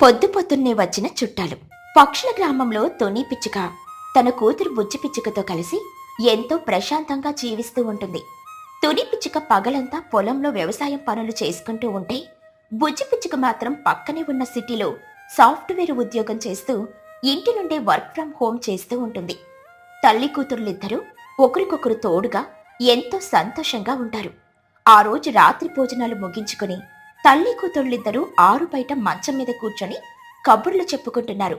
పొద్దు పొద్దున్నే వచ్చిన చుట్టాలు. పక్షుల గ్రామంలో తొని పిచ్చుక తన కూతురు బుజ్జి పిచ్చుకతో కలిసి ఎంతో ప్రశాంతంగా జీవిస్తూ ఉంటుంది. తొని పిచ్చుక పగలంతా పొలంలో వ్యవసాయం పనులు చేసుకుంటూ ఉంటే, బుజ్జి పిచ్చుక మాత్రం పక్కనే ఉన్న సిటీలో సాఫ్ట్వేర్ ఉద్యోగం చేస్తూ ఇంటి నుండే వర్క్ ఫ్రం హోం చేస్తూ ఉంటుంది. తల్లి కూతురులిద్దరూ ఒకరికొకరు తోడుగా ఎంతో సంతోషంగా ఉంటారు. ఆ రోజు రాత్రి భోజనాలు ముగించుకుని తల్లి కూతుళ్ళిద్దరూ ఆరు బయట మంచం మీద కూర్చొని కబుర్లు చెప్పుకుంటున్నారు.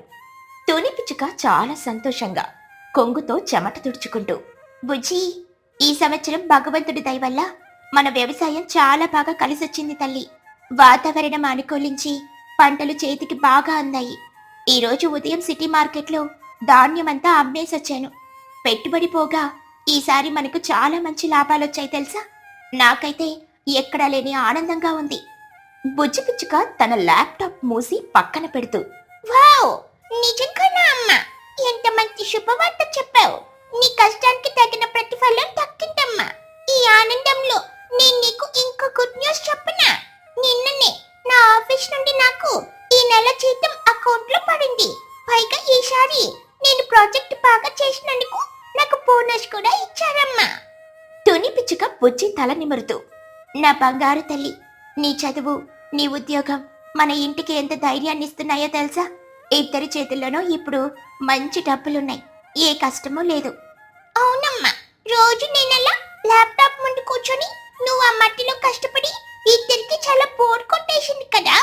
తొని పిచ్చుక చాలా సంతోషంగా కొంగుతో చెమట తుడుచుకుంటూ, బుజ్జి, ఈ సంవత్సరం భగవంతుడి దయ వల్ల మన వ్యవసాయం చాలా బాగా కలిసొచ్చింది తల్లి. వాతావరణం అనుకూలించి పంటలు చేతికి బాగా అందాయి. ఈరోజు ఉదయం సిటీ మార్కెట్లో ధాన్యమంతా అమ్మేసొచ్చాను. పెట్టుబడి పోగా ఈసారి మనకు చాలా మంచి లాభాలొచ్చాయి తెలుసా. నాకైతే ఎక్కడా లేని ఆనందంగా ఉంది. బుజ్జి పిచ్చుక తన ల్యాప్టాప్ మూసి పక్కన పెడుతూ, వావ్, నిజంగానా అమ్మా? ఎంత మంచి శుభవార్త చెప్పావు. నీ కష్టానికి తగిన ప్రతిఫలం దక్కిందమ్మా. ఈ ఆనందంలో నేను నీకు ఇంకో గుడ్ న్యూస్ చెప్పనా? నిన్ననే నా ఆఫీస్ నుండి నాకు ఈ నెల జీతం అకౌంట్ లో పడింది. పైగా ఈసారి నేను ప్రాజెక్ట్ బాగా చేసినందుకు నాకు బోనస్ కూడా ఇచ్చారమ్మా. తొని పిచ్చుక బుజ్జి తల నిమురుతూ, నా బంగారు తల్లి, నీ చదువు, నీ ఉద్యోగం మన ఇంటికి ఎంత ధైర్యాన్ని ఇస్తున్నాయో తెలుసా. ఇద్దరి చేతుల్లోనూ ఇప్పుడు మంచి డబ్బులున్నాయి. ఏ కష్టమూ లేదు. అవునమ్మా, రోజు నేనలా ల్యాప్టాప్ ముందు కూర్చొని నువ్వు ఆ మట్టిలో కష్టపడి ఇద్దరికి చాలా బోర్ కొట్టేసింది కదా.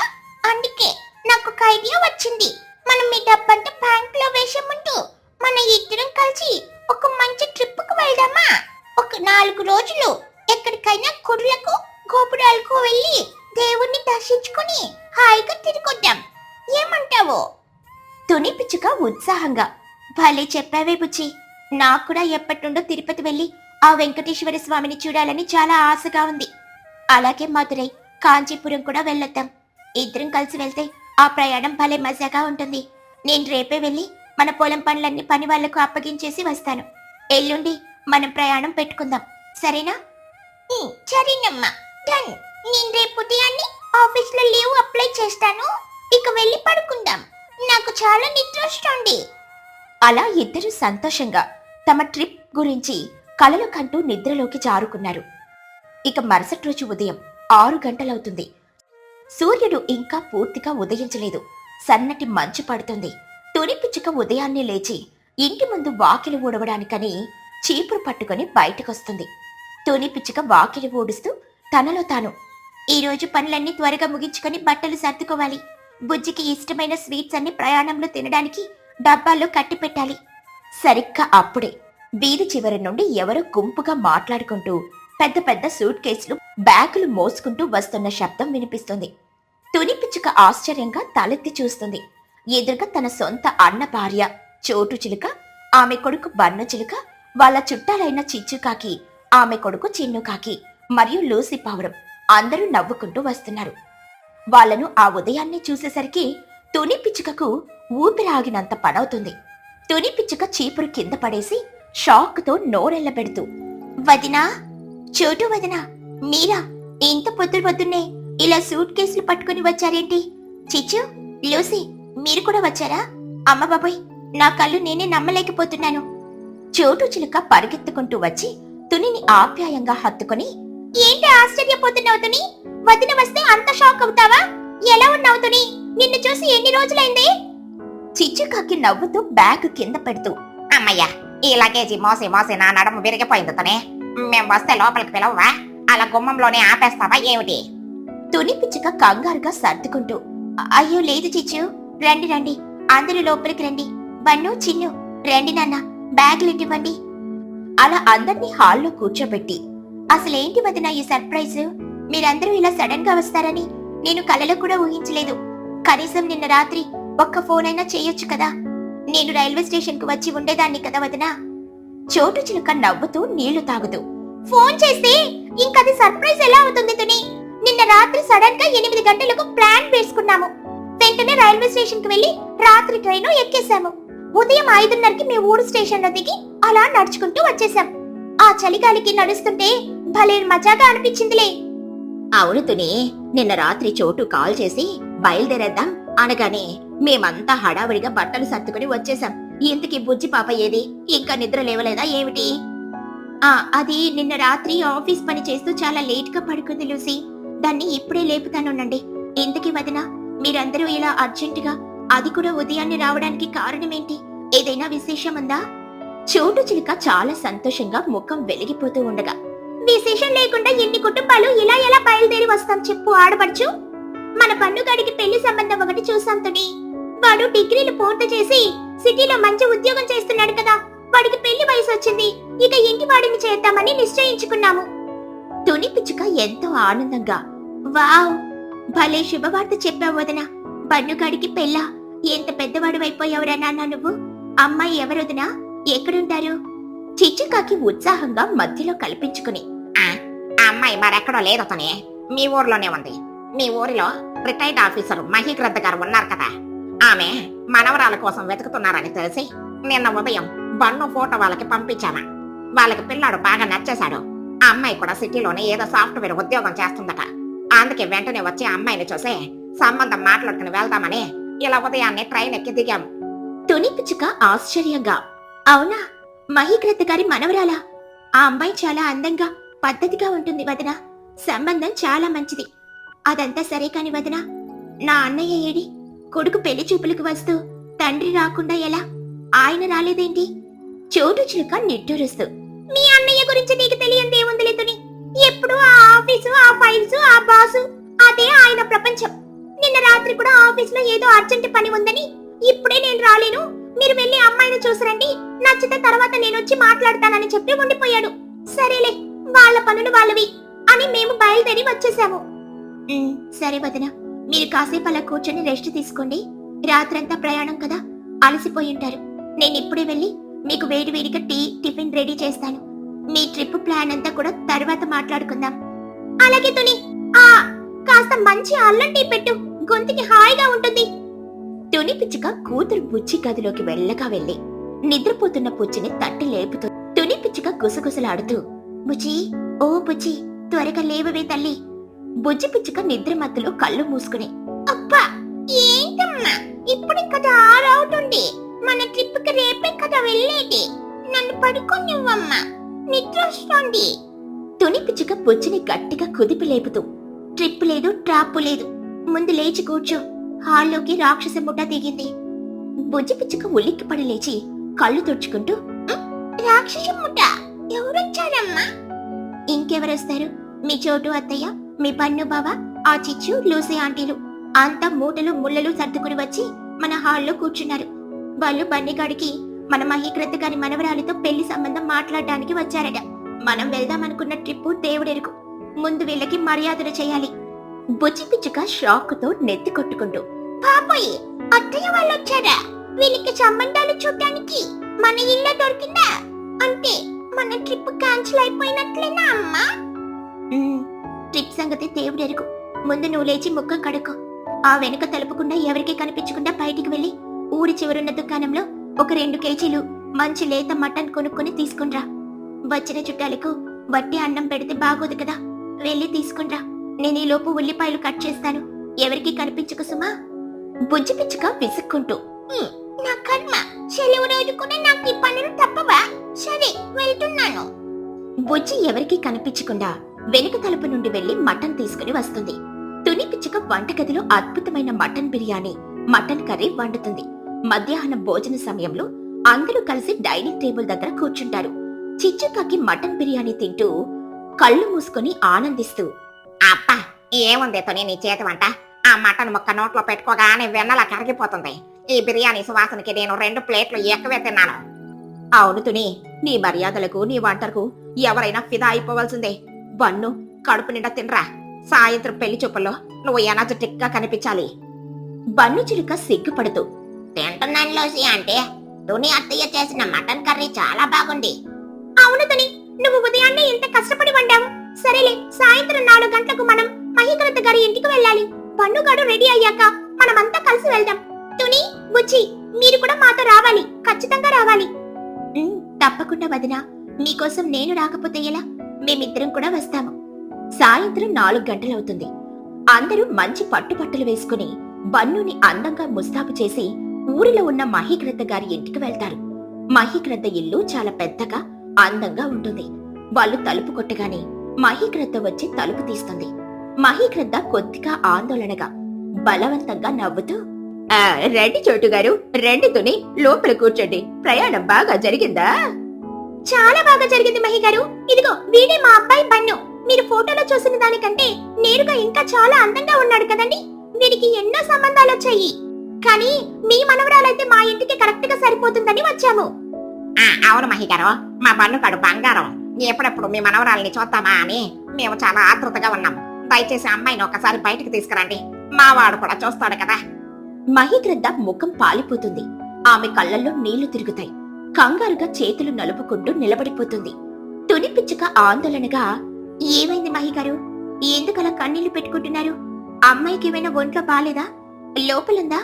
అందుకే నాకు ఒక ఐడియా వచ్చింది. మనం ఈ డబ్బంతా బ్యాంక్ లో వేసే ముందు మన ఇద్దరం కలిసి ఒక మంచి ట్రిప్ కు వెళ్దామా? ఒక 4 రోజులు ఎక్కడికైనా గుడులకు గోపురాలకు వెళ్ళి దేవుణ్ణి దర్శించుకుని హాయిగా తిరిగొద్దాం. ఏమంటావు? తుని పిచ్చుక ఉత్సాహంగా, భలే చెప్పావే బుచ్చి. నాకు కూడా ఎప్పటినుండో తిరుపతి వెళ్ళి ఆ వెంకటేశ్వర స్వామిని చూడాలని చాలా ఆశగా ఉంది. అలాగే మధురై, కాంచీపురం కూడా వెళ్ళొద్దాం. ఇద్దరం కలిసి వెళ్తే ఆ ప్రయాణం భలే మజాగా ఉంటుంది. నేను రేపే వెళ్ళి మన పొలం పనులన్నీ పని వాళ్లకు అప్పగించేసి వస్తాను. ఎల్లుండి మనం ప్రయాణం పెట్టుకుందాం, సరేనా? సరేనమ్మా, డన్. నేను రేపు ఉదయాన్నే ఆఫీస్ లో లీవ్ అప్లై చేస్తాను. ఇక వెళ్ళి పడుకుందాం. నాకు చాలా నిద్ర వస్తుంది. అలా ఇద్దరు సంతోషంగా తమ ట్రిప్ గురించి కలలు కంటూ నిద్రలోకి జారుకున్నారు. ఇక మరుసటి రోజు ఉదయం 6 గంటలవుతుంది. సూర్యుడు ఇంకా పూర్తిగా ఉదయించలేదు. సన్నటి మంచు పడుతుంది. తొని పిచ్చుక ఉదయాన్నే లేచి ఇంటి ముందు వాకిలి ఊడవడానికని చీపురు పట్టుకుని బయటకొస్తుంది. తొని పిచ్చుక వాకిలి ఊడుస్తూ తనలో తాను, ఈరోజు పనులన్నీ త్వరగా ముగించుకొని బట్టలు సర్దుకోవాలి. బుజ్జికి ఇష్టమైన స్వీట్స్ అన్ని ప్రయాణంలో తినడానికి డబ్బాల్లో కట్టి పెట్టాలి. సరిగ్గా అప్పుడే వీధి చివరి నుండి ఎవరో గుంపుగా మాట్లాడుకుంటూ పెద్ద పెద్ద సూట్ కేసులు, బ్యాగులు మోసుకుంటూ వస్తున్న శబ్దం వినిపిస్తుంది. తొని పిచ్చుక ఆశ్చర్యంగా తలెత్తి చూస్తుంది. ఎదురుగా తన సొంత అన్న భార్య చోటు చిలుక, ఆమె కొడుకు బన్ను చిలుక, వాళ్ళ చుట్టాలైన చిచ్చుకాకి, ఆమె కొడుకు చిన్నుకాకి మరియు లూసి పావురం అందరూ నవ్వుకుంటూ వస్తున్నారు. వాళ్లను ఆ ఉదయాన్నే చూసేసరికి తొని పిచ్చుకకు ఊపిరాగినంత పనవుతుంది. తొని పిచ్చుక చీపురు కింద పడేసి షాక్తో నోరెళ్లబెడుతూ, వదినా, చోటు వదినా, మీరా ఇంత పొద్దున్నే ఇలా సూట్ కేసులు పట్టుకుని వచ్చారేంటి? చిచ్చు, లూసి, మీరు కూడా వచ్చారా? అమ్మ బాబోయ్, నా కళ్ళు నేనే నమ్మలేకపోతున్నాను. చోటు చిలుక పరిగెత్తుకుంటూ వచ్చి తునిని ఆప్యాయంగా హత్తుకుని, ఏంటి ఆశ్చర్యపోతున్నావు తుని? వదిన వస్తే అంత షాక్ అవుతావా? ఎలా ఉన్నావు తుని? నిన్ను చూసి ఎన్ని రోజులైంది? చిచ్చుకాకి నవ్వుతూ బ్యాగ్ కింద పెడుతూ, అమ్మయ్యా, ఈ లగేజీ మోసి మోసి నా నడుము విరిగిపోయింది తుని. మేం వస్తే లోపలికి పిలవవా? అలా గుమ్మంలోనే ఆపేస్తావా ఏమిటి? తుని పిచ్చుక కంగారుగా సర్దుకుంటూ, అయ్యో లేదు చిచ్చు, రండి రండి, అందరూ లోపలికి రండి. బన్ను, చిన్ను, రండి నాన్న, బ్యాగులివ్వండి. అలా అందర్నీ హాల్లో కూర్చోబెట్టి, అసలేంటి వదిన ఈ సర్ప్రైజ్? మీరందరూ ఇలా సడన్ గా వస్తారని నేను కలలో కూడా ఊహించలేదు. కనీసం నిన్న రాత్రి ఒక్క ఫోన్ అయినా చేయొచ్చు కదా. నేను రైల్వే స్టేషన్ కు వచ్చి ఉండేదాన్ని కదా వదినా. చోటు చిలుక నవ్వుతూ నీళ్లు తాగుతూ, ఫోన్ చేస్తే ఇంకది సర్ప్రైజ్ ఎలా అవుతుంది తుని? నిన్న రాత్రి సడన్ గా 8 గంటలకు ప్లాన్ వేసుకున్నాము. వెంటనే రైల్వే స్టేషన్ కి వెళ్లి రాత్రి ట్రైన్ ఎక్కేశాము. ఉదయం 5:30కి మీ ఊరు స్టేషన్ లో దిగి అలా నడుచుకుంటూ వచ్చేసాం. ఆ చలిగాలికి నడుస్తుంటే భలే మజాగా అనిపించిందిలే. అవును తుని, నిన్న రాత్రి చోటు కాల్ చేసి బయలుదేరేద్దాం, అనగానే మేమంతా హడావిడిగా బట్టలు సర్దుకుని వచ్చేసాం. ఇంతకీ బుజ్జి పాప ఏది? ఇంకా నిద్ర లేవలేదా ఏమిటి? అది నిన్న రాత్రి ఆఫీస్ పని చేస్తూ చాలా లేట్ గా పడుకుంది లూసీ. దాన్ని ఇప్పుడే లేపుతానుండండి. ఇంతకీ వదిన, మీరందరూ ఇలా అర్జెంటుగా, అది కూడా ఉదయాన్నే రావడానికి కారణమేంటి? ఏదైనా విశేషం ఉందా? చోటు చిలుక చాలా సంతోషంగా ముఖం వెలిగిపోతూ ఉండగా, విశేషం లేకుండా ఎన్ని కుటుంబాలు ఇలా ఎలా బయలుదేరి వస్తాం చెప్పు ఆడపడుచు? మన పన్నుగాడికి పెళ్లి సంబంధం ఒకటి చూసాం తుని. వాడు డిగ్రీలు పూర్తి చేసి సిటీలో మంచి ఉద్యోగం చేస్తున్నాడు కదా. వాడికి పెళ్లి వయసు వచ్చింది. ఇక ఇంటి వాడిని చేద్దామని నిశ్చయించుకున్నాము. తుని పిచ్చుక ఎంతో ఆనందంగా, వావ్, భలే శుభవార్త చెప్పావు వదన. పన్నుగాడికి పెళ్ళా? ఎంత పెద్దవాడు అయిపోయావురా నాన్న నువ్వు. అమ్మాయి ఎవరొదినా? ఎక్కడుంటారు? చిచ్చుకాకి ఉత్సాహంగా మధ్యలో కల్పించుకుని, ఆ అమ్మాయి మరెక్కడో లేదు తనే, మీ ఊర్లోనే ఉంది. మీ ఊరిలో రిటైర్డ్ ఆఫీసర్ మహీగ్రద్ద గారు ఉన్నారు కదా, ఆమె మనవరాల కోసం వెతుకుతున్నారని తెలిసి నిన్న ఉదయం బన్ను ఫోటో వాళ్ళకి పంపించాను. వాళ్ళకి పిల్లాడు బాగా నచ్చేశాడు. ఆ అమ్మాయి కూడా సిటీలోనే ఏదో సాఫ్ట్వేర్ ఉద్యోగం చేస్తుందట. అందుకే వెంటనే వచ్చి ఆ అమ్మాయిని చూసి సంబంధం మాట్లాడుకుని వెళ్దామని ఇలా ఉదయాన్నే ట్రైన్ ఎక్కి దిగాం. తుని పిచ్చుక ఆశ్చర్యంగా, అవునా, మహీగ్రద్ద గారి మనవరాలా? ఆ అమ్మాయి చాలా అందంగా పద్ధతిగా ఉంటుంది వదన. సంబంధం చాలా మంచిది. అదంతా సరే కాని వదన, నా అన్నయ్య ఏడి? కొడుకు పెళ్లి చూపులకు వస్తూ తండ్రి రాకుండా ఎలా? ఆయన రాలేదేంటి? చోటు చిలుక నిట్టూరుస్తూ, మీ అన్నయ్య గురించి నీకు తెలియందేముందిలే తుని. ఎప్పుడు ఆ ఆఫీసు, ఆ ఫైల్స్, ఆ బాసు, అదే ఆయన ప్రపంచం. నిన్న రాత్రి కూడా ఆఫీస్ లో ఏదో అర్జెంట్ పని ఉందని, ఇప్పుడే నేను రాలేను, మీరు వెళ్లి అమ్మాయిని చూసిరండి, నచ్చితే తర్వాత నేనొచ్చి మాట్లాడతానని చెప్పి ఉండిపోయాడు. సరేలే, వాళ్ళ పనులు వాళ్ళవి అని మేము బయలుదేరి వచ్చేసాము. సరే వదిన, మీరు కాసేపు అలా కూర్చొని రెస్ట్ తీసుకోండి. రాత్రంతా ప్రయాణం కదా, అలసిపోయింటారు. నేను ఇప్పుడే వెళ్ళి మీకు వేడివేడిగా టీ, టిఫిన్ రెడీ చేస్తాను. మీ ట్రిప్ ప్లాన్ అంతా కూడా తర్వాత మాట్లాడుకుందాం. అలాగే తుని, కాస్త మంచి అల్లం టీ పెట్టు, గొంతుకి హాయిగా ఉంటుంది. తుని పిచ్చుక కూతురు బుజ్జి గదిలోకి వెళ్ళగా వెళ్లి నిద్రపోతున్న పుచ్చిని తట్టి లేపుతూ తుని పిచ్చుక గుసగుసలాడుతూ, బుజ్జి, ఓ బుజ్జి, త్వరగా లేవవే తల్లి. బుజ్జి పిచ్చుక నిద్ర మత్తులో కళ్ళు మూసుకుని, అబ్బా, ఏంటమ్మా ఇప్పుడు కదా 6 అవుతుంది. మన ట్రిప్ కి రేపే కదా వెళ్ళేది. నన్ను పడుకోనివ్వమ్మా, నిద్ర వస్తోంది. తుని పిచ్చుక బుజ్జిని గట్టిగా కుదిపి లేపుతూ, ట్రిప్ లేదు, ట్రాప్ లేదు, ముందు లేచి కూర్చో. హాల్లోకి రాక్షస ముఠ దిగింది. బుజ్జి పిచ్చుక ఉలిక్కి పడి లేచి కళ్ళు తుడుచుకుంటూ, రాక్షస ముఠ ఎవరొచ్చారమ్మా? ఇంకెవరొస్తారు? మీ చోటు అత్తయ్య, మీ పన్ను బావ, ఆ చిచ్చు, లూసీ ఆంటీలు అంతా మూటలు ముళ్ళలు సర్దుకుని వచ్చి మన హాల్లో కూర్చున్నారు. వాళ్ళు బన్నిగాడికి మన మహీగ్రద్ద గారి మనవరాలితో పెళ్లి సంబంధం మాట్లాడడానికి వచ్చారట. మనం వెళ్దామనుకున్న ట్రిప్పు దేవుడెరుకు. ముందు వీళ్ళకి మర్యాదలు చేయాలి. బుజ్జి పిచ్చుక షాక్ తో నెత్తి కొట్టుకుంటూ, పాపోయి, అత్తయ్య వాళ్ళు వచ్చారా? వీళ్ళకి సంబంధాలు చూడటానికి మన ఇల్ల దొరికిందా? అంటే మన ట్రిప్ క్యాన్సిల్ అయిపోయినట్లేనా అమ్మా? ట్రిప్ సంగతి దేవుడెరుకు. ముందు నువ్వు లేచి ముఖం కడుక్కో. ఆ వెనుక తలుపుకుండా ఎవరికీ కనిపించకుండా బయటికి వెళ్లి ఊరి చివరున్న దుకాణంలో ఒక 2 కేజీలు మంచి లేత మటన్ కొనుక్కొని తీసుకునిరా. వచ్చిన చుట్టాలకు వట్టి అన్నం పెడితే బాగోదు కదా, వెళ్ళి తీసుకునిరా. నేను ఈ లోపు ఉల్లిపాయలు కట్ చేస్తాను. ఎవరికి కనిపించకు సుమా. బుజ్జి పిచ్చుక విసుక్కుంటూ, నా కర్మ, సెలవు రోజు కూడా నాకు ఈ పనులు తప్పవా? సరే, వెళ్తున్నాను. బుజ్జి ఎవరికి కనిపించకుండా వెనుక తలుపు నుండి వెళ్లి మటన్ తీసుకుని వస్తుంది. తుని పిచ్చుక వంటగదిలో అద్భుతమైన మటన్ బిర్యానీ, మటన్ కర్రీ వండుతుంది. మధ్యాహ్నం భోజన సమయంలో అందరూ కలిసి డైనింగ్ టేబుల్ దగ్గర కూర్చుంటారు. చిచ్చుకాకి మటన్ బిర్యానీ తింటూ కళ్ళు మూసుకొని ఆనందిస్తూ, అబ్బా, ఏముంది తోని నీ చేతి వంట? ఆ మటన్ ముక్క నోట్లో పెట్టుకోగానే వెన్నలా కరిగిపోతుంది. ఈ బిర్యానీ సువాసనకి నేను 2 ప్లేట్లు ఎక్కువే తిన్నాను. అవును తుని, నీ మర్యాదలకు, నీ వంటలకు ఎవరైనా ఫిదా అయిపోవాల్సిందే. బన్ను, కడుపు నిండా తినరా. సాయంత్రం పెళ్లి చూపుల్లో నువ్వు ఎనర్జెటిక్ గా కనిపించాలి. బన్ను చిలుక సిగ్గుపడుతూ, తింటున్నాను లూసీ అంటే, తుని అత్తయ్య చేసిన మటన్ కర్రీ చాలా బాగుంది. అవును తుని, నువ్వు ఉదయాన్నే ఇంత కష్టపడి వండావు. సరేలే, సాయంత్రం 4 గంటలకు మనం మహీగ్రద్ద గారి ఇంటికి వెళ్ళాలి. పన్నుగాడు రెడీ అయ్యాక మనమంతా కలిసి వెళ్దాం. తుని, బుజ్జి, మీరు కూడా మాతో రావాలి, ఖచ్చితంగా రావాలి. తప్పకుండా వదినా, మీకోసం నేను రాకపోతే ఎలా? మేమిద్దరం కూడా వస్తాము. సాయంత్రం 4 గంటలవుతుంది. అందరూ మంచి పట్టుబట్టలు వేసుకుని బన్నుని అందంగా ముస్తాబు చేసి ఊరిలో ఉన్న మహీగ్రద్ద గారి ఇంటికి వెళ్తారు. మహీగ్రద్ద ఇల్లు చాలా పెద్దగా అందంగా ఉంటుంది. వాళ్ళు తలుపు కొట్టగానే మహీగ్రద్ద వచ్చి తలుపు తీస్తుంది. మహీగ్రద్ద కొద్దిగా ఆందోళనగా బలవంతంగా నవ్వుతూ, రండి చోటు గారు, రండి తుని, లోపల కూర్చోండి. ప్రయాణం బాగా జరిగిందా? చాలా బాగా జరిగింది మహిగారు. ఇదిగో వీడే మా అబ్బాయి బన్ను. మీరు ఫోటోలో చూసిన దానికంటే నేరుగా ఇంకా చాలా అందంగా ఉన్నాడు కదండి. వీడికి ఎన్నో సంబంధాలు వచ్చాయి, కానీ మీ మనవరాలైతే మా ఇంటికి కరెక్ట్ గా సరిపోతుందని వచ్చాము. అవును మహిగారు, మా బన్నుగాడు బంగారం. ఎప్పుడెప్పుడు మీ మనవరాల్ని చూద్దామా అని మేము చాలా ఆతృతగా ఉన్నాం. దయచేసి అమ్మాయిని ఒకసారి బయటికి తీసుకురండి, మా వాడు కూడా చూస్తాడు కదా. మహీగ్రద్ద ముఖం పాలిపోతుంది. ఆమె కళ్ళల్లో నీళ్లు తిరుగుతాయి. కంగారుగా చేతులు నలుపుకుంటూ నిలబడిపోతుంది. తుని పిచ్చుక ఆందోళనగా, ఏమైంది మహిగారు, ఎందుకలా కన్నీళ్లు పెట్టుకుంటున్నారు? అమ్మాయికి ఏమైనా ఒంట్లో బాలేదా? లోపలుందా?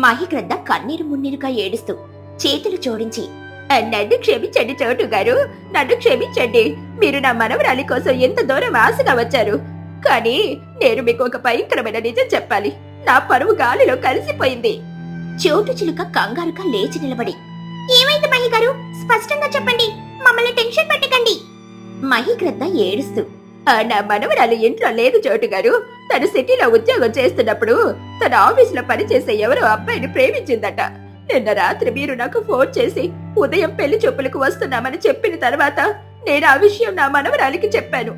మహీగ్రద్ద కన్నీరు మున్నీరుగా ఏడుస్తూ చేతులు జోడించి, నన్ను క్షమించండి చోటు గారు, నన్ను క్షమించండి. మీరు నా మనవరాలి కోసం ఎంత దూరం ఆశగా వచ్చారు. కానీ నేను మీకు ఒక భయంకరమైన నిజం చెప్పాలి. నా పరువు గాలిలో కలిసిపోయింది. చోటు చిలుక కంగారుగా లేచి నిలబడి, ఏమైంది మహిగారు, స్పష్టంగా చెప్పండి, మమ్మల్ని టెన్షన్ పెట్టకండి. మహీగ్రద్ద ఏడుస్తూ, నా మనవరాలు ఇంట్లో లేదు చోటు గారు. తను సిటీలో ఉద్యోగం చేస్తున్నప్పుడు తన ఆఫీసులో పనిచేసే ఎవరో అబ్బాయిని ప్రేమించిందట. నిన్న రాత్రి మీరు నాకు ఫోన్ చేసి ఉదయం పెళ్లి చూపులకు వస్తున్నామని చెప్పిన తర్వాత నేను ఆ విషయం నా మనవరాలికి చెప్పాను.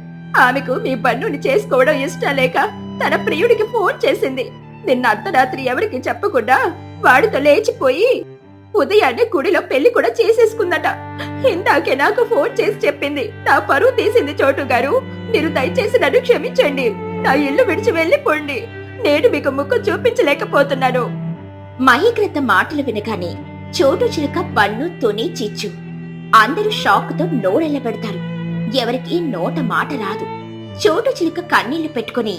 ఆమెకు మీ బన్నుని చేసుకోవడం ఇష్టం లేక తన ప్రియుడికి ఫోన్ చేసింది. నిన్న అర్ధరాత్రి ఎవరికి చెప్పకుండా వాడితో లేచిపోయి ఉదయాన్నే గుడిలో పెళ్లి కూడా చేసేసుకుందట. ఇందాకే నాకు ఫోన్ చేసి చెప్పింది. నా పరువు తీసింది చోటు గారు. మీరు దయచేసి నన్ను క్షమించండి. నా ఇల్లు విడిచి వెళ్ళిపోండి. నేను మీకు ముఖం చూపించలేకపోతున్నాను. మహీగ్రద్ద మాటలు వినగానే చోటు చిలుక, బన్ను, తుని, చిచ్చు అందరూ షాక్తో నోరెళ్లబెడతారు. ఎవరికి నోట మాట రాదు. చోటు చిలుక కన్నీళ్లు పెట్టుకుని,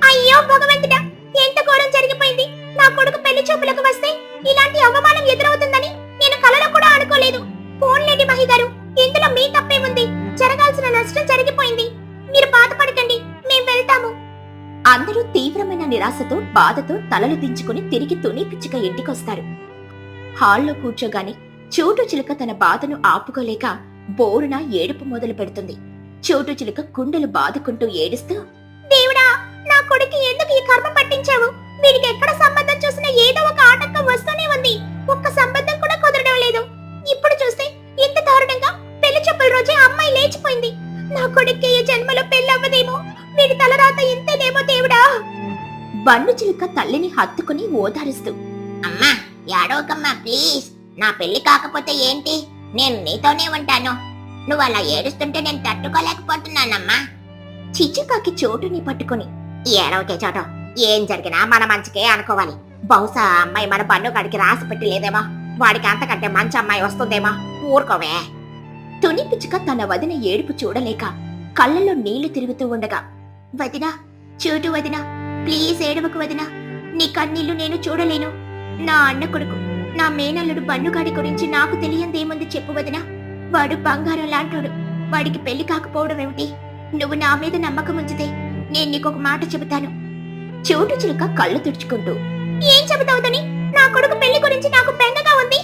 అయ్యో భగవంతుడా, ఎంత ఘోరం జరిగిపోయింది. నా కొడుకు పెళ్లి చూపులకు వస్తే ఇలాంటి అవమానం ఎదురవుతుందని నేను కలలో కూడా అనుకోలేదు. పోన్లేండి మహిగారు, ఇందులో మీ తప్పేముంది? జరగాల్సిన నష్టం జరిగిపోయింది. మీరు బాధపడకండి, మేం వెళ్తాము. అందరూ తీవ్రమైన నిరాశతో, బాధతో తలలు దించుకుని తిరిగి తుని పిచ్చుక ఇంటికొస్తారు. హాల్లో కూర్చోగానే చోటు చిలుక తన బాధను ఆపుకోలేక బోరున ఏడుపు మొదలు పెడుతుంది. చోటు చిలుక గుండెలు బాదుకుంటూ ఏడుస్తూ, దేవుడా, నా కొడుకు ఎందుకు ఈ కర్మ పట్టించావు? వీడికి ఎక్కడ సంబంధం చూసినా ఏదో ఒక ఆటంకం వస్తూనే ఉంది. ఒక్క సంబంధం కూడా కుదరడం లేదు. ఇప్పుడు చూస్తే ఇంత దారుణంగా పెళ్లి చూపుల రోజే అమ్మాయి లేచిపోయింది. నా కొడుక్కి ఈ జన్మలో పెళ్ళవ్వదేమో. వీడి తలరాత ఇంతేనేమో దేవుడా. బన్ను చిలుక తల్లిని హత్తుకుని ఓదారుస్తూ, అమ్మా ఏడవకమ్మా ప్లీజ్. నా పెళ్లి కాకపోతే ఏంటి, నేను నీతోనే ఉంటాను. నువ్వు అలా ఏడుస్తుంటే నేను తట్టుకోలేకపోతున్నానమ్మా. చిచ్చుకాకి చోటుని పట్టుకుని, ఏడవకే చోటు, ఏం జరిగినా మన మంచికే అనుకోవాలి. బహుశా ఆ అమ్మాయి మన బన్నుగాడికి రాసి పెట్టి లేదేమో. వాడికి అంతకంటే మంచి అమ్మాయి వస్తుందేమో. ఊరుకోవే. తుని పిచ్చుక తన వదిన ఏడుపు చూడలేక కళ్ళల్లో నీళ్లు తిరుగుతూ ఉండగా, వదినా, చోటు వదినా, ప్లీజ్ ఏడవకు వదినా. నీ కన్నీళ్లు నేను చూడలేను. నా అన్న కొడుకు, నా మేనల్లుడు బన్నుగాడి గురించి నాకు తెలియందేముంది చెప్పు వదినా. వాడు బంగారం లాంటోడు. వాడికి పెళ్లి కాకపోవడం ఏమిటి? నువ్వు నా మీద నమ్మకం ఉంచితే నేను నీకొక మాట చెబుతాను. చోటు చిలుక కళ్ళు తుడుచుకుంటూ, ఏం చెబుతావు తుని? నా కొడుకు పెళ్లి గురించి నాకు బెంగగా ఉంది.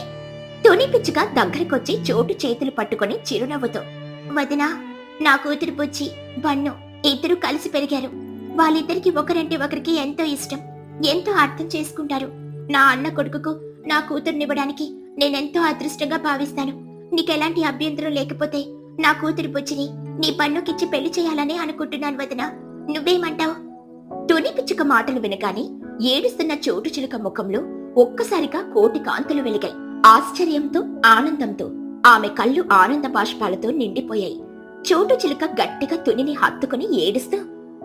తుని పిచ్చుక దగ్గరకొచ్చి చోటు చేతులు పట్టుకుని చిరునవ్వుతో, వదినా, నా కూతురు బుచ్చి, బన్ను ఇద్దరు కలిసి పెరిగారు. వాళ్ళిద్దరికి ఒకరంటే ఒకరికి ఎంతో ఇష్టం, ఎంతో అర్థం చేసుకుంటారు. నా అన్న కొడుకుకు నా కూతుర్నివ్వడానికి నేనెంతో అదృష్టంగా భావిస్తాను. నీకెలాంటి అభ్యంతరం లేకపోతే నా కూతురు బుచ్చిని నీ బన్నుకిచ్చి పెళ్లి చేయాలని అనుకుంటున్నాను వదినా. నువ్వేమంటావు? తుని పిచ్చుక మాటలు వినగానే ఏడుస్తున్న చోటు చిలుక ముఖంలో ఒక్కసారిగా కోటి కాంతులు వెలిగాయి. ఆశ్చర్యంతో, ఆనందంతో ఆమె కళ్ళు ఆనంద బాష్పాలతో నిండిపోయాయి. చోటు చిలుక గట్టిగా తునిని హత్తుకుని ఏడుస్తూ,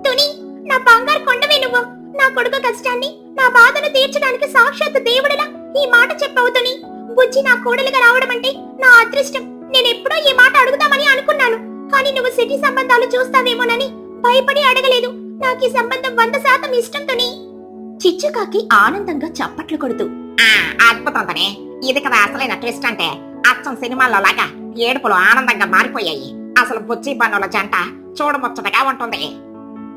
తుని, నా బంగారు కొండవే నువ్వు. నా కొడుకు కష్టాన్ని, నా బాధను తీర్చడానికి సాక్షాత్ దేవుడిలా ఈ మాట చెప్పవు తుని. బుజ్జి నా కోడలిగా రావడం అంటే నా అదృష్టం. నేనెప్పుడో ఈ మాట అడుగుదామని అనుకున్నాను, కానీ నువ్వు సిటీ సంబంధాలు చూస్తావేమోనని భయపడి అడగలేదు. నాకు ఈ సంబంధం 100% ఇష్టం తుని. చిచ్చుకాకి ఆనందంగా చప్పట్లు కొడుతూ, అద్భుతం తనే. ఇది కదా అసలైన ట్విస్ట్ అంటే. అచ్చం సినిమాల్లో లాగా ఏడుపులు ఆనందంగా మారిపోయాయి. అసలు బుజ్జి బన్నుల జంట చూడముచ్చటగా ఉంటుంది.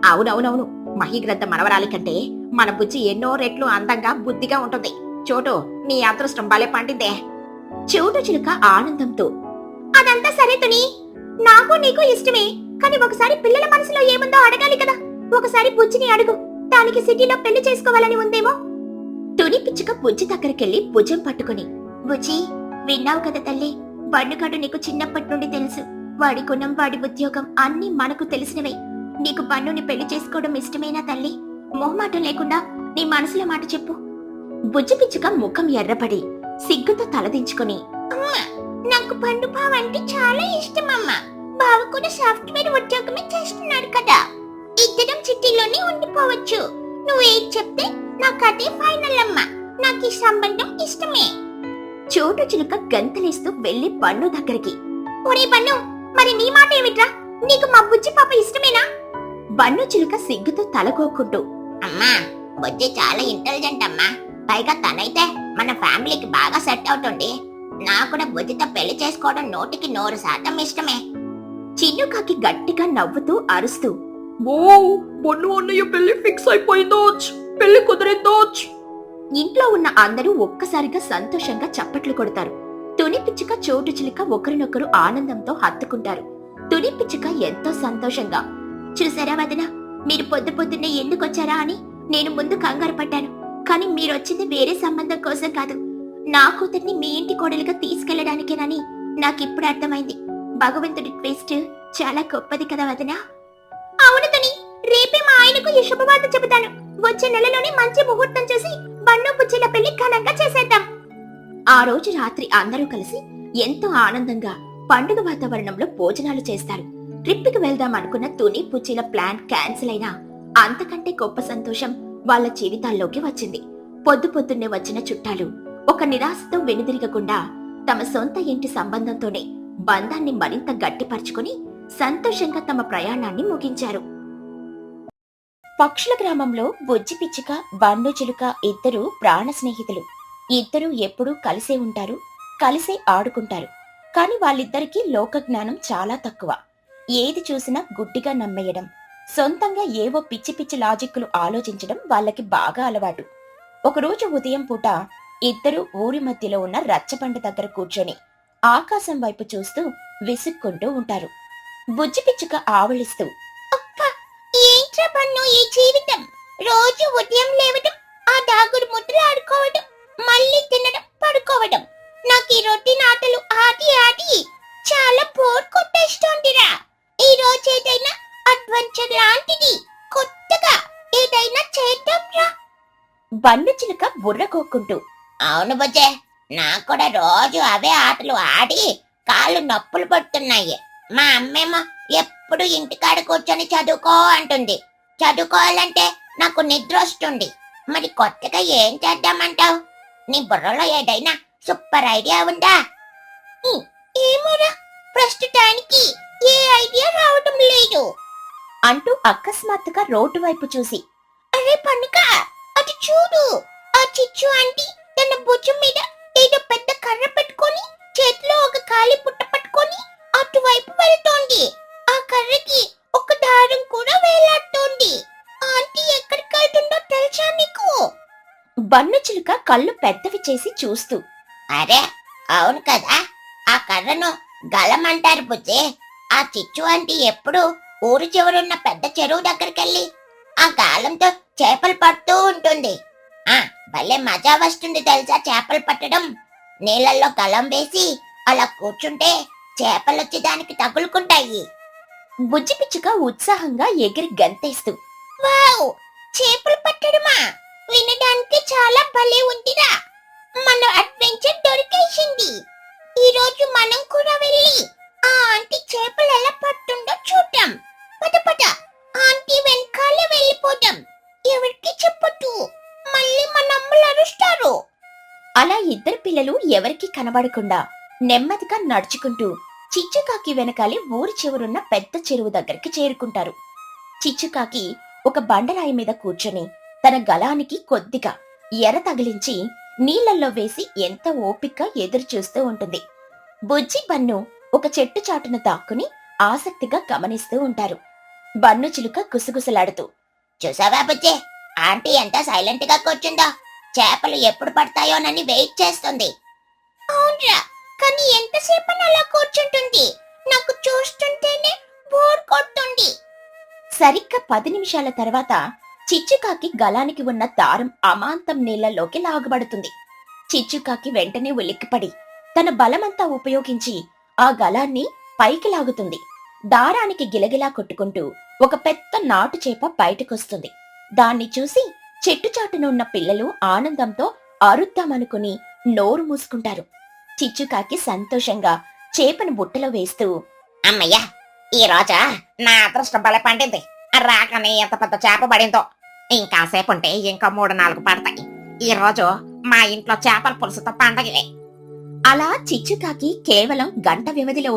అవునవునవును, మహీగ్రద్ద మనవరాలి కంటే మన బుజ్జి ఎన్నో రెట్లు అందంగా బుద్ధిగా ఉంటుంది. చోటు, నీ అదృష్టం భలే పండిందే. చోటు చిలుక ఆనందంతో, అదంతా సరే తుని, నాకు నీకు ఇష్టమే, కానీ ఒకసారి పిల్లల మనసులో ఏముందో అడగాలి కదా. ఒకసారి బుజ్జిని అడుగు, దానికి సిటీలో పెళ్లి చేసుకోవాలని ఉందేమో. తుని పిచ్చుక బుజ్జి దగ్గరికెళ్లి భుజం పట్టుకుని, బుజ్జి, విన్నావు కదా తల్లి, బండుగాడు నీకు చిన్నప్పటి నుండి తెలుసు. వాడి గుణం, వాడి ఉద్యోగం అన్నీ మనకు తెలిసినవే. నీకు బన్నుని పెళ్లి చేసుకోవడం ఇష్టమేనా తల్లి? మొహమాటం లేకుండా నీ మనసులో మాట చెప్పు. బుజ్జి పిచ్చుక ముఖం ఎర్రపడి సిగ్గుతో తలదించుకుని, నాకు పండు బావ అంటే చాలా ఇష్టం అమ్మా. బావ కూడా సాఫ్ట్వేర్ ఉద్యోగమే చేస్తున్నాడు కదా. ఇద్దరం సిటీలోనే ఉండిపోవచ్చు. నువ్వేం చెప్తే నాకు అదే ఫైనల్ అమ్మా. నాకు ఈ సంబంధం ఇష్టమే. చోటు చిలుక గంతలేస్తూ వెళ్లి బన్ను దగ్గరికి, ఒరే బన్ను, మరి నీ మాట ఏమిట్రా? నీకు మా బుజ్జి పాప ఇష్టమేనా? బన్ను చిలుక సిగ్గుతో తలకోకుంటూ, అమ్మా, బుజ్జి చాలా ఇంటెలిజెంట్ అమ్మా. పైగా తనైతే మన ఫ్యామిలీకి బాగా సెట్ అవుతుంది. నాకు కూడా బుజ్జితో పెళ్లి చేసుకోవడం 100% ఇష్టమే. చిన్నుకాకి గట్టిగా నవ్వుతూ అరుస్తూ, ఓ, బొన్ను అన్నయ్య పెళ్లి ఫిక్స్ అయిపోయిందోచ్, పెళ్లి కుదిరిందోచ్. ఇంట్లో ఉన్న అందరూ ఒక్కసారిగా సంతోషంగా చప్పట్లు కొడతారు. తుని పిచ్చుక, చోటు చిలుక ఒకరినొకరు ఆనందంతో హత్తుకుంటారు. తుని పిచ్చుక ఎంతో సంతోషంగా, చూసారా వదినా, మీరు పొద్దు పొద్దున్నే ఎందుకొచ్చారా అని నేను ముందు కంగారు పడ్డాను. కానీ మీరొచ్చింది వేరే సంబంధం కోసం కాదు, నా కూతుర్ని మీ ఇంటి కోడలుగా తీసుకెళ్లడానికేనని నాకిప్పుడు అర్థమైంది. భగవంతుడి ట్విస్ట్ చాలా గొప్పది కదా వదినా. అవును తుని, రేపే మా ఆయనకు ఈ శుభవార్త చెబుతాను. వచ్చే నెలలోనే మంచి ముహూర్తం చూసి బన్ను బుజ్జిల పెళ్లి ఘనంగా చేసేద్దాం. ఆ రోజు రాత్రి అందరూ కలిసి ఎంతో ఆనందంగా పండుగ వాతావరణంలో భోజనాలు చేస్తారు. ట్రిప్కి వెళ్దాం అనుకున్న తుని పుచ్చిల ప్లాన్ క్యాన్సిల్ అయినా అంతకంటే గొప్ప సంతోషం వాళ్ళ జీవితాల్లోకి వచ్చింది. పొద్దు పొద్దున్నే వచ్చిన చుట్టాలు ఒక నిరాశతో వెనుదిరగకుండా తమ సొంత ఇంటి సంబంధంతోనే బంధాన్ని మరింత గట్టిపరుచుకుని సంతోషంగా తమ ప్రయాణాన్ని ముగించారు. పక్షుల గ్రామంలో బుజ్జి పిచ్చుక, బన్ను చిలుక ఇద్దరు ప్రాణ స్నేహితులు. ఇద్దరూ ఎప్పుడూ కలిసే ఉంటారు, కలిసే ఆడుకుంటారు. కాని వాళ్ళిద్దరికీ లోకజ్ఞానం చాలా తక్కువ. ఏది చూసినా గుడ్డిగా నమ్మేయడం, సొంతంగా ఏవో పిచ్చి పిచ్చి లాజిక్కులు ఆలోచించడం వాళ్ళకి బాగా అలవాటు. ఒకరోజు ఉదయం పూట ఇద్దరూ ఊరి మధ్యలో ఉన్న రచ్చబండ దగ్గర కూర్చొని ఆకాశం వైపు చూస్తూ విసుక్కుంటూ ఉంటారు. బుజ్జి పిచ్చుక ఆవలిస్తూ, ఏంట్రా బన్ను ఈ జీవితం? రోజు ఉదయం లేవడం, ఆ దాగుడు ముద్రలు ఆడుకోవడం, మళ్ళీ తినడం, పడుకోవడం. నాకు ఈ రొటీన్ ఆటలు ఆడి ఆడి చాలా బోర్ కొట్టేస్తోందిరా. ఈ రోజు ఏదైనా అడ్వెంచర్ లాంటిది కొత్తగా ఏదైనా చేద్దాంరా. బన్ను చిలుక బుర్రకోక్కుంటూ, అవును బుజ్జే, నాకు కూడా రోజు అవే ఆటలు ఆడి కాళ్ళు నొప్పులు పడుతున్నాయి. మా అమ్మేమో ఎప్పుడు ఇంటికాడ కూర్చొని చదువుకో అంటుంది. చదువుకోవాలంటే నాకు నిద్ర వస్తుంది. మరి కొత్తగా ఏం చేద్దామంటావు? నీ బుర్రలో ఏదైనా సూపర్ ఐడియా ఉందా? ఏమోరా, ప్రస్తుతానికి ఏ ఐడియా రావటం లేదు అంటూ అకస్మాత్తుగా రోడ్డు వైపు చూసి, అరే పన్నుక, అది చూడు. ఆ చిచ్చు ఆంటీ తన భుజం మీద ఏదో పెద్ద కర్ర పెట్టుకొని చేతిలో ఒక ఖాళీ పుట్ట పట్టుకొని అటువైపు వెళ్తోంది. ఆ కర్రకి ఒక దారం కూడా వేలాడుతోంది. ఆంటీ ఎక్కడికి వెళ్తుందో తెలుసా నీకు? బన్ను చిలుక కళ్ళు పెద్దవి చేసి చూస్తూ, అరే అవును కదా, ఆ కర్రను గలమంటారు బుజ్జి. ఆ చిచ్చు ఆంటీ ఎప్పుడు ఊరి చివరున్న పెద్ద చెరువు దగ్గరికెళ్ళి ఆ గాలంతో చేపలు పడుతూ ఉంటుంది. భలే మజా వస్తుంది తెలుసా చేపలు పట్టడం. నీళ్ళల్లో గలం వేసి అలా కూర్చుంటే చేపలొచ్చి దానికి తగులుకుంటాయి. బుజ్జి పిచ్చుక ఉత్సాహంగా ఎగిరి గంతేస్తూ, వావ్, చేపలు పట్టడమా? వినడానికి చాలా భలే ఉందిరా. మన అడ్వెంచర్ దొరికేసింది. ఈ రోజు మనం కూడా వెళ్ళి ఆ ఆంటీ చేపలు ఎలా పట్టుందో చూద్దాం. పద పద, ఆంటీ వెనకాలే వెళ్ళిపోదాం. ఎవరికి చెప్పొద్దు, మళ్ళీ మన అమ్మలు అరుస్తారు. అలా ఇద్దరు పిల్లలు ఎవరికీ కనబడకుండా నెమ్మదిగా నడుచుకుంటూ చిచ్చుకాకి వెనకాలి ఊరి చివరున్న పెద్ద చెరువు దగ్గరికి చేరుకుంటారు. చిచ్చుకాకి ఒక బండరాయి మీద కూర్చొని తన గలానికి కొద్దిగా ఎర తగిలించి నీళ్లల్లో వేసి ఎంత ఓపిగ్గా ఎదురు చూస్తూ ఉంటుంది. బుజ్జి, బన్ను ఒక చెట్టు చాటున దాక్కుని ఆసక్తిగా గమనిస్తూ ఉంటారు. బన్ను చిలుక గుసగుసలాడుతూ, చూసావా బుజ్జి, ఆంటీ ఎంత సైలెంట్ గా కూర్చుందో, చేపలు ఎప్పుడు పడతాయోనని వెయిట్ చేస్తుంది. అవునరా, కానీ ఎంతసేపు అలా కూర్చుంటుంది? నాకు చూస్తుంటేనే బోర్ కొడుతుంది. సరిగ్గా 10 నిమిషాల తర్వాత చిచ్చుకాకి గలానికి ఉన్న దారం అమాంతం నీళ్లలోకి లాగబడుతుంది. చిచ్చుకాకి వెంటనే ఉలిక్కిపడి తన బలమంతా ఉపయోగించి ఆ గలాన్ని పైకి లాగుతుంది. దారానికి గిలగిలా కొట్టుకుంటూ ఒక పెద్ద నాటు చేప బయటకొస్తుంది. దాన్ని చూసి చెట్టుచాటున ఉన్న పిల్లలు ఆనందంతో అరుద్దామనుకుని నోరు మూసుకుంటారు. చిచ్చుకాకి సంతోషంగా చేపను బుట్టలో వేస్తూ, అమ్మయ్యా, ఈ రోజా నా అదృష్టం బలే పండింది. రాకనే ఎంత పెద్ద చేప పడిందో. ఇంకాసేపు ఉంటే ఇంకా 3-4 పడతాయి. ఈ రోజు మా ఇంట్లో చేపల పులుసుతో పండగలే. అలా చిచ్చుకాకి కేవలం గంట వ్యవధిలో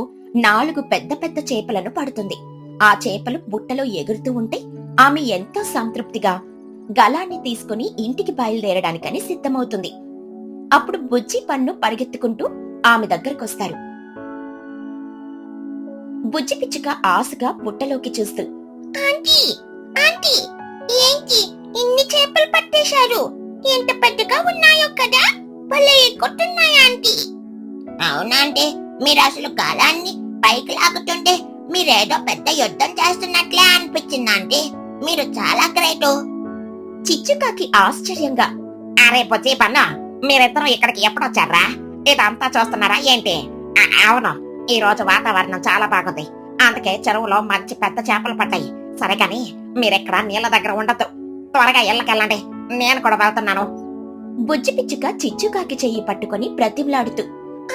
4 పెద్ద పెద్ద చేపలను పడుతుంది. ఆ చేపలు బుట్టలో ఎగురుతూ ఉంటే ఆమె ఎంతో సంతృప్తిగా గలాన్ని తీసుకుని ఇంటికి బయలుదేరడానికని సిద్ధమవుతుంది. అప్పుడు బుజ్జి పన్ను పరిగెత్తుకుంటూ ఆమె దగ్గరకొస్తారు. బుజ్జి పిచ్చుక ఆశగా బుట్టలోకి చూస్తూ, ఆంటీ, ఆంటీ, ఏంటి ఇన్ని చేపలు పట్టేశారు? ఎంత పెద్దగా ఉన్నాయో కదా, భలే ఎక్కుతున్నాయి ఆంటీ. అవునాంటీ, మీరు అసలు గాలాన్ని పైకి లాగుతుంటే మీరేదో పెద్ద యుద్ధం చేస్తున్నట్లే అనిపించింది ఆంటీ. మీరు చాలా గ్రేటు. చిచ్చుకాకి ఆశ్చర్యంగా, అరే బుజ్జి పన్ను, మీరిద్దరూ ఇక్కడికి ఎప్పుడొచ్చారా? ఇదంతా చూస్తున్నారా ఏంటి? అవును, ఈ రోజు వాతావరణం చాలా బాగుంది, అందుకే చెరువులో మంచి పెద్ద చేపలు పడ్డాయి. సరే కాని మీరెక్కడ నీళ్ళ దగ్గర ఉండద్దు, త్వరగా ఇళ్ళకెళ్ళండి, నేను కూడా వెళ్తున్నాను. బుజ్జి పిచ్చుక చిచ్చుకాకి చెయ్యి పట్టుకుని బ్రతిమలాడుతూ,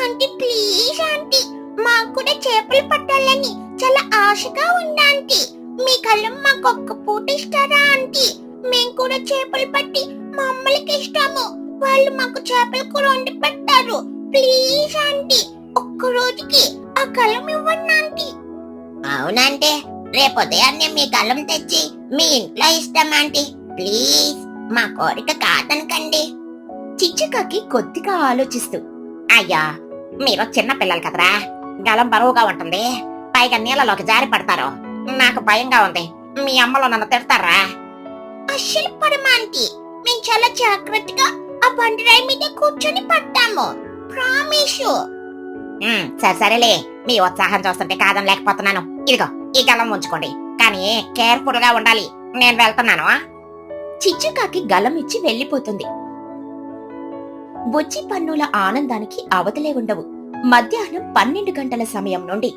ఆంటీ ప్లీజ్ ఆంటీ, మాకు కూడా చేపలు పట్టాలని చాలా ఆశగా ఉంది ఆంటీ. మీ కళ్ళు మాకు ఒక్క పూట ఇస్తారా ఆంటీ? మేము కూడా చేపలు పట్టి మా అమ్మలకి ఇస్తాము, వాళ్ళు మాకు చేపల కూర వండి పెట్టారు. ప్లీజ్ ఆంటీ, ఒక్క రోజుకి ఆ కలం ఇవ్వండి ఆంటీ. అవునంటే రేపు ఉదయాన్నే మీ కలం తెచ్చి మీ ఇంట్లో ఇస్తాం ఆంటీ. ప్లీజ్ మా కోరిక కాదనకండి. చిచ్చుకాకి కొద్దిగా ఆలోచిస్తూ, అయ్యా, మీరు చిన్న పిల్లలు కదరా, గలం బరువుగా ఉంటుంది, పైగా నీళ్ళలోకి జారి పడతారు. నాకు భయంగా ఉంది, మీ అమ్మలో నన్ను తిడతారా? అస్సలు పరమాంటి, మేము చాలా జాగ్రత్తగా ఆ బండరాయి మీద కూర్చొని పడతాము, ప్రామిసు. సరేలే, మీ ఉత్సాహం చూస్తుంటే కాదని లేకపోతున్నాను. ఇదిగో ఈ గలం ఉంచుకోండి, కానీ కేర్ఫుల్ గా ఉండాలి. నేను వెళ్తున్నాను. చిచ్చుకాకి గలం ఇచ్చి వెళ్లిపోతుంది. బుజ్జి పన్నుల ఆనందానికి అవతలే ఉండవు. మధ్యాహ్నం 12 గంటల సమయం నుండి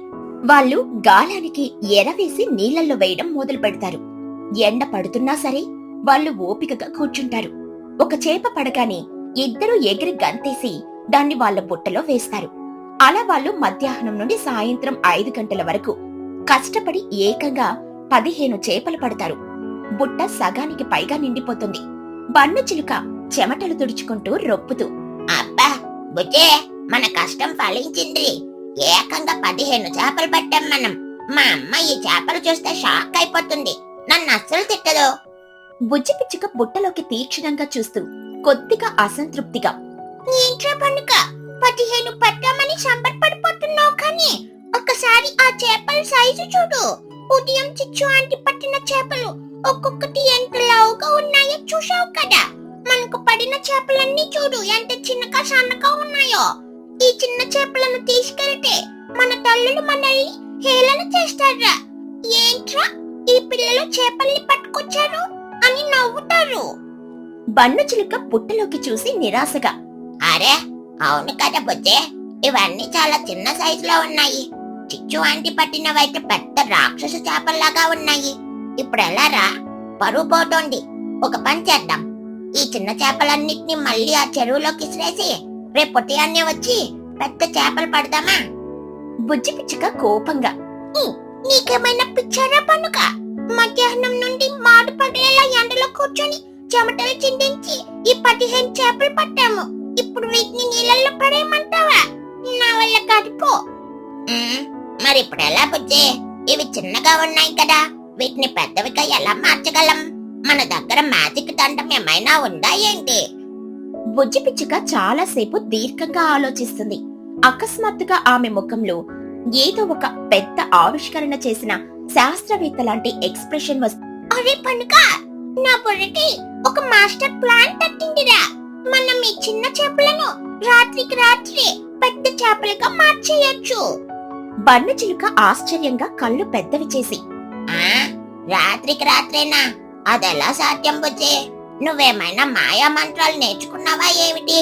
వాళ్ళు గాలానికి ఎరవేసి నీళ్లలో వేయడం మొదలు పెడతారు. ఎండ పడుతున్నా సరే వాళ్ళు ఓపికగా కూర్చుంటారు. ఒక చేప పడగానే ఇద్దరూ ఎగిరి గంతేసి దాన్ని వాళ్ళ బుట్టలో వేస్తారు. అలా వాళ్ళు మధ్యాహ్నం నుండి సాయంత్రం 5 గంటల వరకు కష్టపడి ఏకంగా 15 చేపలు పడతారు. బుట్ట సగానికి పైగా నిండిపోతుంది. బన్ను చిలుక చెమటలు తుడుచుకుంటూ రొప్పుతూ, అబ్బా బుజ్జే, మన కష్టం ఫలించింది. ఏకంగా 15 చేపలు పట్టాం మనం. మా అమ్మ ఈ చేపలు చూస్తే షాక్ అయిపోతుంది, నన్ను అస్సలు తిట్టదు. బుజ్జి పిచ్చుక బుట్టలోకి తీక్షణంగా చూస్తూ కొద్దిగా అసంతృప్తిగా, ఏంట్రా పండుగ, 15 పట్టామని సంబరపడిపోతున్నావు, కానీ ఒక్కసారి ఆ చేపల సైజు చూడు. ఉదయం చిచ్చు ఆంటీ పట్టిన చేపలు ఒక్కొక్కటి ఎంత లావుగా ఉన్నాయో చూసావు కదా. మనకు పడిన చేపలన్నీ చూడు ఎంత చిన్నగా సన్నగా ఉన్నాయో. ఈ చిన్న చేపలను తీసుకెళ్తే మన తల్లులు మనల్ని హేళన చేస్తారా? ఏంట్రా ఈ పిల్లలు చేపల్ని పట్టుకొచ్చారు అని నవ్వుతారు. బన్ను చిలుక బుట్టలోకి చూసి నిరాశగా, అరే అవును కదా బుజ్జే, ఇవన్నీ చాలా చిన్న సైజులో ఉన్నాయి. చిచ్చు ఆంటీ పట్టినవైతే పెద్ద రాక్షస చేపల్లాగా ఉన్నాయి. ఇప్పుడు ఎలా రా? పరువు పోతోంది. ఒక పని చేద్దాం, ఈ చిన్న చేపలన్నిటిని మళ్ళీ ఆ చెరువులోకి ఇసిరేసి రేపు ఉదయాన్నే వచ్చి పెద్ద చేపలు పడదామా? బుజ్జి పిచ్చుక కోపంగా, నీకేమైనా పిచ్చారా పనుక? మధ్యాహ్నం నుండి మాడు పడేలా ఎండలో కూర్చొని చెమటలు చిందించి ఈ 15 చేపలు పట్టాము. ఇప్పుడు వీటిని నీళ్ళల్లో పడేయమంటావా? నా వల్ల కాదుపో. మరి ఇప్పుడు ఎలా బుజ్జే? ఇవి చిన్నగా ఉన్నాయి కదా, వీటిని పెద్దవిగా ఎలా మార్చగలం? మన దగ్గర మ్యాజిక్ దండం ఏమైనా ఉందా ఏంటి? బుజ్జి పిచ్చుక చాలాసేపు దీర్ఘంగా ఆలోచిస్తుంది. అకస్మాత్తుగా ఆమె ముఖంలో ఏదో ఒక పెద్ద ఆవిష్కరణ చేసిన శాస్త్రవేత్త లాంటి ఎక్స్ప్రెషన్ వస్తుంది. అరే పనుక, నా బుర్రకి ఒక మాస్టర్ ప్లాన్ తట్టిందిరా. మనం ఈ చిన్న చేపలను రాత్రికి రాత్రి పెద్ద చేపలుగా మార్చేయొచ్చు. బన్ను చిలుక ఆశ్చర్యంగా కళ్ళు పెద్దవి చేసి, రాత్రికి రాత్రేనా? అదెలా సాధ్యం బుజ్జి? నువ్వేమైనా మాయా మంత్రాలు నేర్చుకున్నావా ఏమిటి?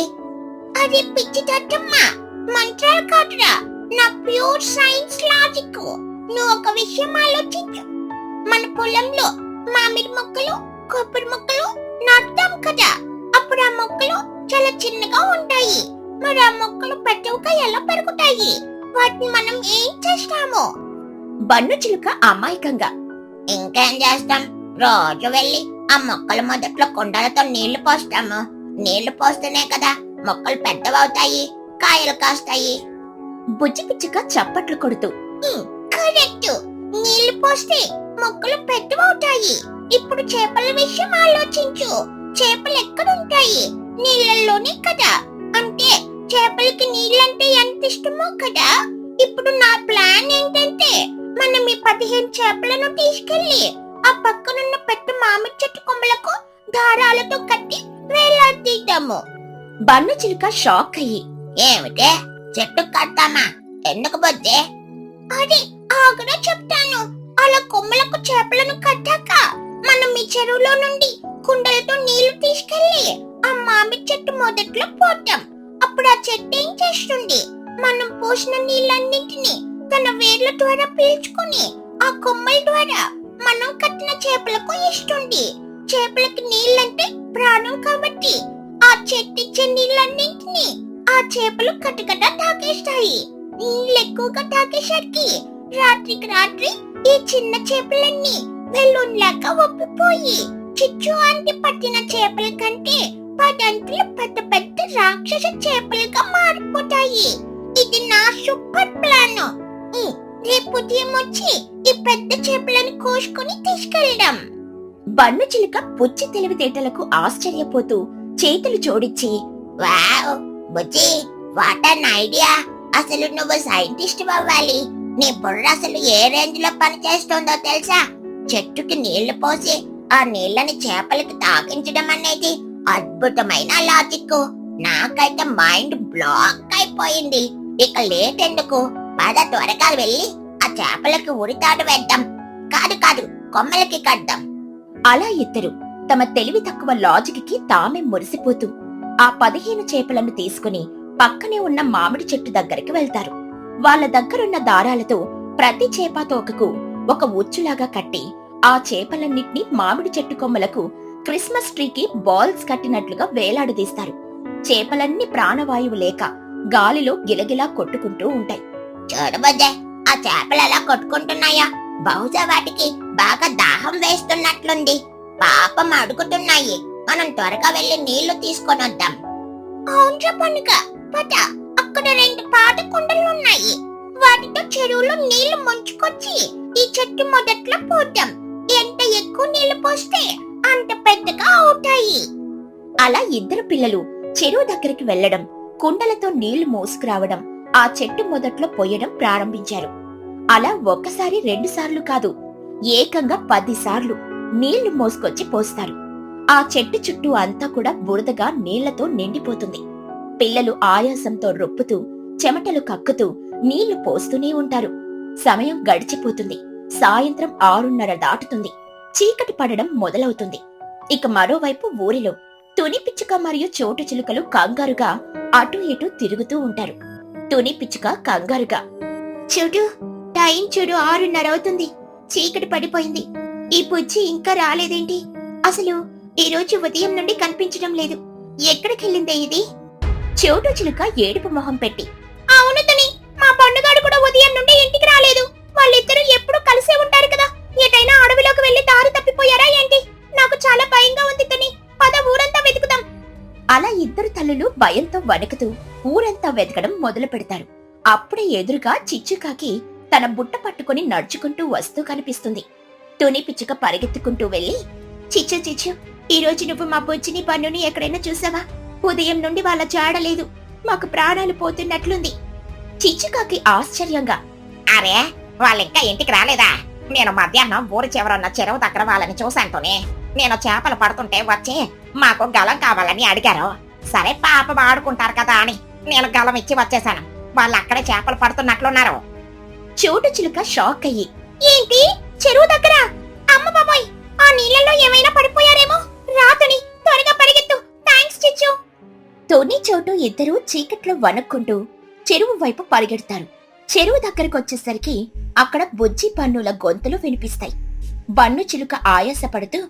అది పిచ్చి తట్టమ్మా, మంత్రాలు కాదురా, నా ప్యూర్ సైన్స్ లాజిక్. నువ్వు ఒక విషయం ఆలోచించు. మన పొలంలో మామిడి మొక్కలు, కొబ్బరి మొక్కలు నాటుతాం కదా, అప్పుడు ఆ మొక్కలు చాలా చిన్నగా ఉంటాయి. మరి ఆ మొక్కలు పెద్దవిగా ఎలా పెరుగుతాయి? వాటిని మనం ఏం చేస్తాము? బన్ను చిలుక అమాయకంగా, ఇంకేం చేస్తాం, రోజు వెళ్ళి ఆ మొక్కల మొదట్లో కుండలతో నీళ్లు పోస్తాము. నీళ్లు పోస్తేనే కదా మొక్కలు పెద్దవవుతాయి, కాయలు కాస్తాయి. బుజ్జి పిచ్చుక చప్పట్లు కొడుతూ, కరెక్ట్, నీళ్లు పోస్తే మొక్కలు పెద్దవవుతాయి. ఇప్పుడు చేపల విషయం ఆలోచించు. చేపలు ఎక్కడుంటాయి? నీళ్ళల్లోనే కదా. అంటే చేపలకి నీళ్ళంటే ఎంత ఇష్టమో కదా. ఇప్పుడు నా ప్లాన్ ఏంటంటే, మనం ఈ 15 చేపలను తీసుకెళ్లి ఆ పక్కనున్న పెద్ద మామిడి చెట్టు కొమ్మలకు దారాలతో కట్టి వేలాడదీద్దాము. బన్ను చిలుక షాక్ అయ్యి, ఏమిటే చెట్టు కడతామా? ఎందుకు బొద్దే? అది ఆగరా చెప్తాను. అలా కొమ్మలకు చేపలను కట్టాక మనం ఈ చెరువులో నుండి కుండలతో నీళ్లు తీసుకెళ్లి ఆ మామిడి చెట్టు మొదట్లో పోతాం. అప్పుడు ఆ చెట్టు ఏం చేస్తుంది? మనం పోసిన నీళ్ళన్నింటినీ తన వేర్ల ద్వారా పీల్చుకుని ఆ కొమ్మల ద్వారా మనం కట్టిన చేపలకు ఇస్తుంది. చేపలకి నీళ్ళంటే ప్రాణం కాబట్టి ఆ చెట్టు ఇచ్చే నీళ్ళన్నింటినీ ఆ చేపలు కటకట తాకేస్తాయి. నీళ్ళు ఎక్కువగా తాకేసరికి రాత్రికి రాత్రి ఈ చిన్న చేపలన్నీ వెల్లుల్లాగా ఒప్పిపోయి చిచ్చు అంటి పట్టిన చేపల కంటే 10 అంతలు పెద్ద పెద్ద రాక్షస చేపలుగా మారిపోతాయి. ఇది నా సూపర్ ప్లాన్. రేపు ఉదయం వచ్చి ఈ పెద్ద చేపలను కోసుకుని తీసుకెళ్దాం. బన్ను చిలుక పుచ్చి తెలివితేటలకు ఆశ్చర్యపోతూ చేతులు జోడించి, wow Bujji, what an idea. అసలు నువ్వు సైంటిస్ట్ అవ్వాలి. నీ బుర్ర అసలు ఏ రేంజ్ లో పనిచేస్తుందో తెలుసా? చెట్టుకి నీళ్లు పోసి ఆ నీళ్ళని చేపలకి తాకించడం అనేది అద్భుతమైన లాజిక్. నాకైతే మైండ్ బ్లాక్ అయిపోయింది. ఇక లేట్ ఎందుకు, పద త్వరగా వెళ్ళి ఆ చేపలకి ఉరితాడు వేద్దాం. కాదు కాదు, కొమ్మలకి కడదాం. అలా ఇద్దరు తమ తెలివి తక్కువ లాజిక్ కి తామే మురిసిపోతూ ఆ 15 చేపలను తీసుకుని పక్కనే ఉన్న మామిడి చెట్టు దగ్గరికి వెళ్తారు. వాళ్ళ దగ్గరున్న దారాలతో ప్రతి చేప తోకకు ఒక ఉచ్చులాగా కట్టి ఆ చేపలన్నిటినీ మామిడి చెట్టు కొమ్మలకు క్రిస్మస్ ట్రీకి బాల్స్ కట్టినట్లుగా వేలాడదీస్తారు. చేపలన్నీ ప్రాణవాయువు లేక గాలిలో గిలగిలా కొట్టుకుంటూ ఉంటాయి. చూడబోద్దే, ఆ చేపలు అలా కొట్టుకుంటున్నాయా? బహుశా వాటికి బాగా దాహం వేస్తున్నట్లుంది. పాపం అడుగుతున్నాయి. మనం త్వరగా వెళ్లి నీళ్లు తీసుకొని వద్దాం. అవును పండుగ, పద. అక్కడ 2 పాత కుండలున్నాయి. వాటితో చెరువులో నీళ్లు ముంచుకొచ్చి ఈ చెట్టు మొదట్లో పోద్దాం. ఎంత ఎక్కువ నీళ్లు పోస్తే అంత పెద్దగా అవుతాయి. అలా ఇద్దరు పిల్లలు చెరువు దగ్గరికి వెళ్లడం, కుండలతో నీళ్లు మోసుకురావడం, ఆ చెట్టు మొదట్లో పోయడం ప్రారంభించారు. అలా ఒక్కసారి 2 సార్లు కాదు, ఏకంగా 10 సార్లు నీళ్లు మోసుకొచ్చి పోస్తారు. ఆ చెట్టు చుట్టూ అంతా కూడా బురదగా నీళ్లతో నిండిపోతుంది. పిల్లలు ఆయాసంతో రొప్పుతూ చెమటలు కక్కుతూ నీళ్లు పోస్తూనే ఉంటారు. సమయం గడిచిపోతుంది. సాయంత్రం 6:30 దాటుతుంది. చీకటి పడడం మొదలవుతుంది. ఇక మరోవైపు ఊరిలో తుని పిచ్చుక మరియు చోటు చిలుకలు కంగారుగా అటూ ఇటూ తిరుగుతూ ఉంటారు. తుని పిచ్చుక కంగారుగా, చూడు, టైం చూడు, 6:30 అవుతుంది. చీకటి పడిపోయింది. ఈ పుచ్చి ఇంకా రాలేదేంటి? అసలు ఈ రోజు ఉదయం నుండి కనిపించడం లేదు. ఎక్కడికెళ్ళిందే ఇది? చోటు చిలుక ఏడుపు మొహం పెట్టి, అవును తుని, మా పండుగాడు కూడా ఉదయం నుండి ఇంటికి రాలేదు. వాళ్ళిద్దరూ ఎప్పుడు కలిసే ఉంటారు కదా. ఎటైనా అడవిలోకి వెళ్లి దారి తప్పిపోయారా ఏంటి? నాకు చాలా భయంగా ఉంది తుని. పద ఊరంతా వెతుకుదాం. అలా ఇద్దరు తల్లులు భయంతో వణుకుతూ ఊరంతా వెతకడం మొదలు పెడతారు. అప్పుడే ఎదురుగా చిచ్చుకాకి తన బుట్ట పట్టుకుని నడుచుకుంటూ వస్తూ కనిపిస్తుంది. తుని పిచ్చుక పరిగెత్తుకుంటూ వెళ్లి, చిచ్చు చిచ్చు, ఈ రోజు నువ్వు మా బుజ్జిని పన్నుని ఎక్కడైనా చూసావా? ఉదయం నుండి వాళ్ళ జాడలేదు. మాకు ప్రాణాలు పోతున్నట్లుంది. చిచ్చుకాకి ఆశ్చర్యంగా, అరే, వాళ్ళింకా ఇంటికి రాలేదా? నేను మధ్యాహ్నం ఊరి చివరన్న చెరువు దగ్గర వాళ్ళని చూశానుతోనే. నేను చేపలు పడుతుంటే వచ్చి మాకు గలం కావాలని అడిగారు. సరే పాపం ఆడుకుంటారు కదా అని నేను గలం ఇచ్చి వచ్చేసాను. వాళ్ళు అక్కడే చేపలు పడుతున్నట్లున్నారు. చోటు చిలుక షాక్ అయ్యి, ఏంటి చెరువు దగ్గర? అమ్మ బాబోయ్, ఆ నీళ్ళలో ఏమైనా పడిపోయారేమో. రాతుని త్వరగా పరిగెత్తు. థాంక్స్ చిచ్చు. తోని చోటు ఇద్దరూ చీకట్లో వణక్కుంటూ చెరువు వైపు పరిగెడతారు. చెరువు దగ్గరకొచ్చేసరికి అక్కడ బుజ్జి పన్నుల గొంతులు వినిపిస్తాయి. బన్ను చిలుక ఆయాసపడుతూ,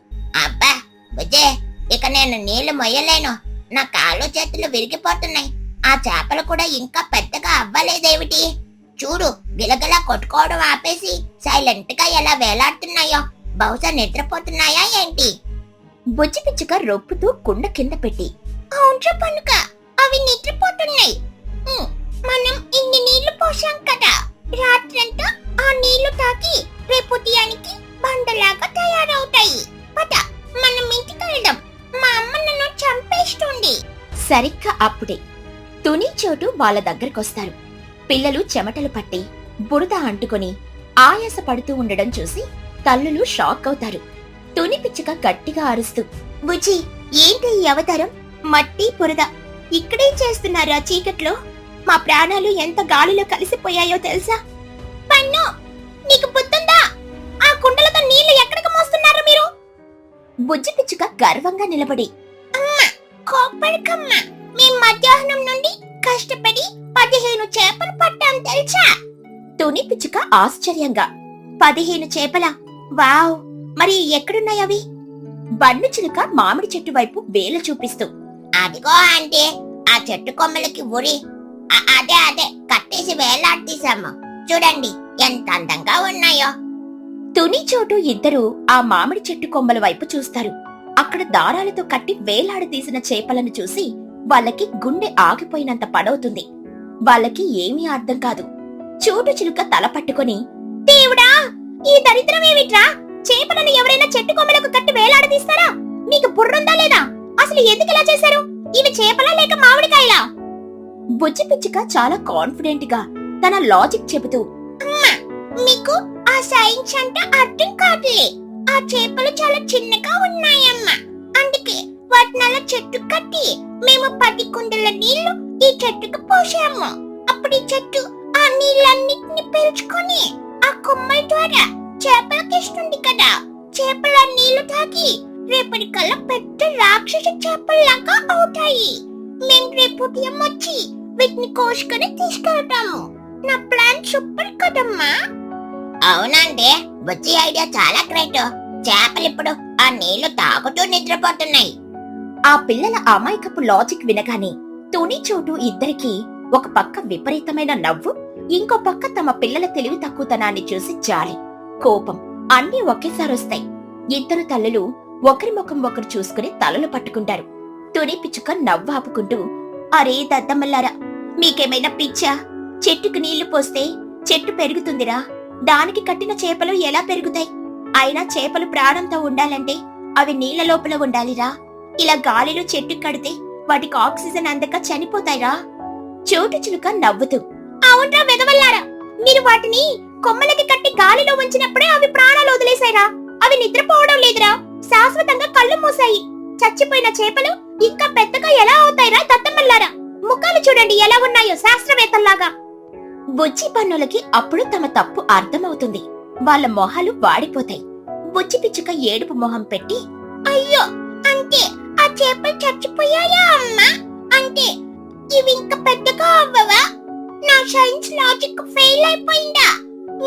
అబ్బా బుజ్జే, ఇక నేను నీళ్లు మొయ్యలేను. నా కాళ్ళు చేతులు విరిగిపోతున్నాయి. ఆ చేపలు కూడా ఇంకా పెద్దగా అవ్వలేదేమిటి? చూడు, గిలగిలా కొట్టుకోవడం ఆపేసి సైలెంట్ గా ఎలా వేలాడుతున్నాయో. బహుశా నిద్రపోతున్నాయా ఏంటి? బుజ్జి పిచ్చుక రొప్పుతూ కుండ కింద పెట్టి, అవును పన్నుక, అవి నిద్రపోతున్నాయి. మనం ఇన్ని నీళ్లు పోసాం కదా, రాత్రంతా ఆ నీళ్లు తాకి రేపు ఉదయానికి బండలాగా తయారవుతాయి. పద, మనం ఇంటికి వెళ్దాం. మా అమ్మ నన్ను చంపేస్తుంది. సరిగ్గా అప్పుడే తుని చోటు వాళ్ళ దగ్గరకొస్తారు. పిల్లలు చెమటలు పట్టి బురద అంటుకొని ఆయాస పడుతూ ఉండడం చూసి తల్లులు షాక్ అవుతారు. తుని పిచ్చుక గట్టిగా అరుస్తూ, బుజ్జి, ఏంటి ఈ అవతారం? మట్టి బురద ఇక్కడేం చేస్తున్నారు ఆ చీకట్లో? మా ప్రాణాలు ఎంత గాలిలో కలిసిపోయాయో తెలుసా? పన్ను, నీకు బుద్ధుందా? ఆ కుండలతో నీళ్లు ఎక్కడికి మోస్తున్నారు మీరు? బుజ్జి పిచ్చుక గర్వంగా నిలబడి, అమ్మా కోపడకమ్మా, మేం మధ్యాహ్నం నుండి కష్టపడి 15 చేపలు పట్టాం తెలుసా? తుని పిచ్చుక ఆశ్చర్యంగా, 15 చేపలా? వావ్, మరి ఎక్కడున్నాయి అవి? బన్ను చిలుక మామిడి చెట్టు వైపు వేలు చూపిస్తూ, అదిగో అంటే ఆ చెట్టు కొమ్మలకి ఊరి అదే కట్టేసి వేలాడదీశాము. చూడండి ఎంత అందంగా ఉన్నాయో. తుని చోటు ఇద్దరూ ఆ మామిడి చెట్టు కొమ్మల వైపు చూస్తారు. అక్కడ దారాలతో కట్టి వేలాడదీసిన చేపలను చూసి వాళ్ళకి గుండె ఆగిపోయినంత పడవుతుంది. వాళ్ళకి ఏమీ అర్థం కాదు. చోటు చిలుక తల పట్టుకొని, దేవుడా, ఈ దరిద్రమేమిట్రా? చేపలను ఎవరైనా చెట్టు కొమ్మలకు కట్టి వేలాడదీస్తారా? మీకు బుర్రుందా లేదా? అసలు ఎందుకు ఇలా చేశారు? ఇవి చేపలా లేక మామిడికాయలా? బుజ్జి పిచ్చుక చాలా కాన్ఫిడెంట్ గా తన లాజిక్ చెబుతూ, అమ్మా, మీకు ఆ సైన్స్ అంటే అర్థం కాదులే. ఆ చేపలు చాలా చిన్నగా ఉన్నాయమ్మా. అందుకే వాటినల చెట్టు కట్టి మేము 10 కుండల నీళ్లు ఈ చెట్టుకు పోసాము. అప్పుడు ఈ చెట్టు ఆ నీళ్ళన్నిటిని పీల్చుకొని ఆ కొమ్మల ద్వారా చేపలకు ఇస్తుంది కదా. చేపల నీళ్లు తాగి రేపటికల్లా పెద్ద రాక్షస చేపల్లాగా అవుతాయి. మేం రేపు ఉదయం వచ్చి వీటిని కోసుకొని తీసుకెళ్తాము. నా ప్లాన్ సూపర్ కదమ్మా. అవునండి, బుజ్జి ఐడియా చాలా గ్రేట్. చేపలు ఇప్పుడు ఆ నీళ్లు తాగుతూ నిద్రపోతున్నాయి. ఆ పిల్లల అమాయకపు లాజిక్ వినగానే తుని చోటు ఇద్దరికి ఒక పక్క విపరీతమైన నవ్వు, ఇంకో పక్క తమ పిల్లల తెలివి తక్కువతనాన్ని చూసి జాలి, కోపం అన్నీ ఒకేసారి వస్తాయి. ఇద్దరు తల్లులు ఒకరి ముఖం ఒకరు చూసుకుని తలలు పట్టుకుంటారు. తుని పిచ్చుక నవ్వు ఆపుకుంటూ, అరే దద్దమ్మల్లారా, మీకేమైనా పిచ్చా? చెట్టుకు నీళ్లు పోస్తే చెట్టు పెరుగుతుందిరా. దానికి కట్టిన చేపలు ఎలా పెరుగుతాయి? అయినా చేపలు ప్రాణంతో ఉండాలంటే అవి నీళ్ల లోపల ఉండాలిరా. ఇలా గాలిలో చెట్టు కడితే వాటికి ఆక్సిజన్ అందక చనిపోతాయిరా. చోటు చిలుక నవ్వుతూ, అవునరా వెదవల్లారా, మీరు వాటిని కొమ్మలకి కట్టి గాలిలో ఉంచినప్పుడే అవి ప్రాణాలు వదిలేశాయిరా. అవి నిద్రపోవడం లేదురా, శాశ్వతంగా కళ్ళు మూసాయి. చచ్చిపోయిన చేపలు ఇంకా పెద్దగా ఎలా అవుతాయిరా దత్తమల్లారా? ముఖాలు చూడండి ఎలా ఉన్నాయో శాస్త్రవేత్తల్లాగా. బుజ్జి పన్నులకి అప్పుడు తమ తప్పు అర్థమవుతుంది. వాళ్ళ మొహాలు వాడిపోతాయి. బుజ్జి పిచ్చుక ఏడుపు మొహం పెట్టి, అయ్యో, అంటే ఆ చేపలు చచ్చిపోయాయా అమ్మా? అంటే ఇవి ఇంకా పెద్దగా అవ్వవా? నా సైన్స్ లాజిక్ ఫెయిల్ అయిపోయిందా?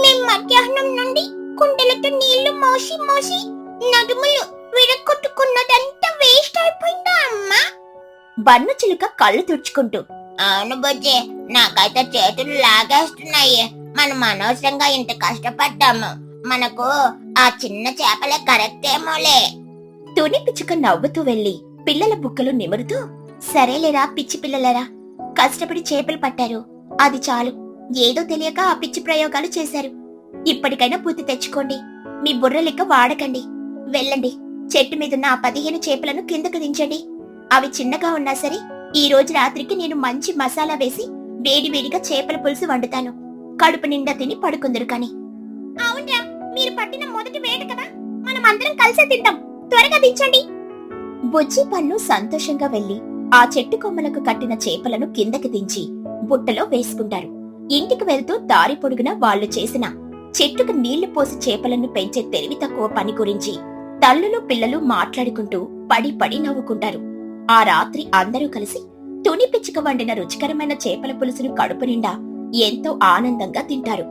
మేం మధ్యాహ్నం నుండి కుండలతో నీళ్లు మోసి మోసి నడుములు విరగొట్టుకున్నదంతా వేస్ట్ అయిపోయిందా అమ్మా? బన్ను చిలుక కళ్ళు తుడుచుకుంటూ, అవును బుజ్జి, నాకైతే చేతులు లాగేస్తున్నాయి. మనం అనవసరంగా ఇంత కష్టపడ్డాము. మనకు ఆ చిన్న చేపలే కరెక్ట్ ఏమోలే. తుని పిచ్చుక నవ్వుతూ వెళ్లి పిల్లల బుక్కలు నిమురుతూ, సరేలేరా పిచ్చి పిల్లలరా, కష్టపడి చేపలు పట్టారు, అది చాలు. ఏదో తెలియక ఆ పిచ్చి ప్రయోగాలు చేశారు. ఇప్పటికైనా బుద్ధి తెచ్చుకోండి. మీ బుర్ర లెక్క వాడకండి. వెళ్ళండి, చెట్టు మీదున్న ఆ 15 చేపలను కిందకు దించండి. అవి చిన్నగా ఉన్నా సరే ఈ రోజు రాత్రికి నేను మంచి మసాలా వేసి వేడివేడిగా చేపల పులుసు వండుతాను. కడుపు నిండా తిని పడుకుందరు కాని. అవునరా, మీరు పట్టిన మొదటి వేట కదా, మనం అందరం కలిసే తింటాం. త్వరగా దించండి. బుజ్జి పన్ను సంతోషంగా వెళ్లి ఆ చెట్టు కొమ్మలకు కట్టిన చేపలను కిందకి దించి బుట్టలో వేసుకుంటారు. ఇంటికి వెళ్తూ దారి పొడుగున వాళ్లు చేసిన చెట్టుకు నీళ్లు పోసి చేపలను పెంచే తెలివి తక్కువ పని గురించి తల్లులు పిల్లలు మాట్లాడుకుంటూ పడి పడి నవ్వుకుంటారు. ఆ రాత్రి అందరూ కలిసి తుని పిచ్చుక వండిన రుచికరమైన చేపల పులుసును కడుపు నిండా ఎంతో ఆనందంగా తింటారు.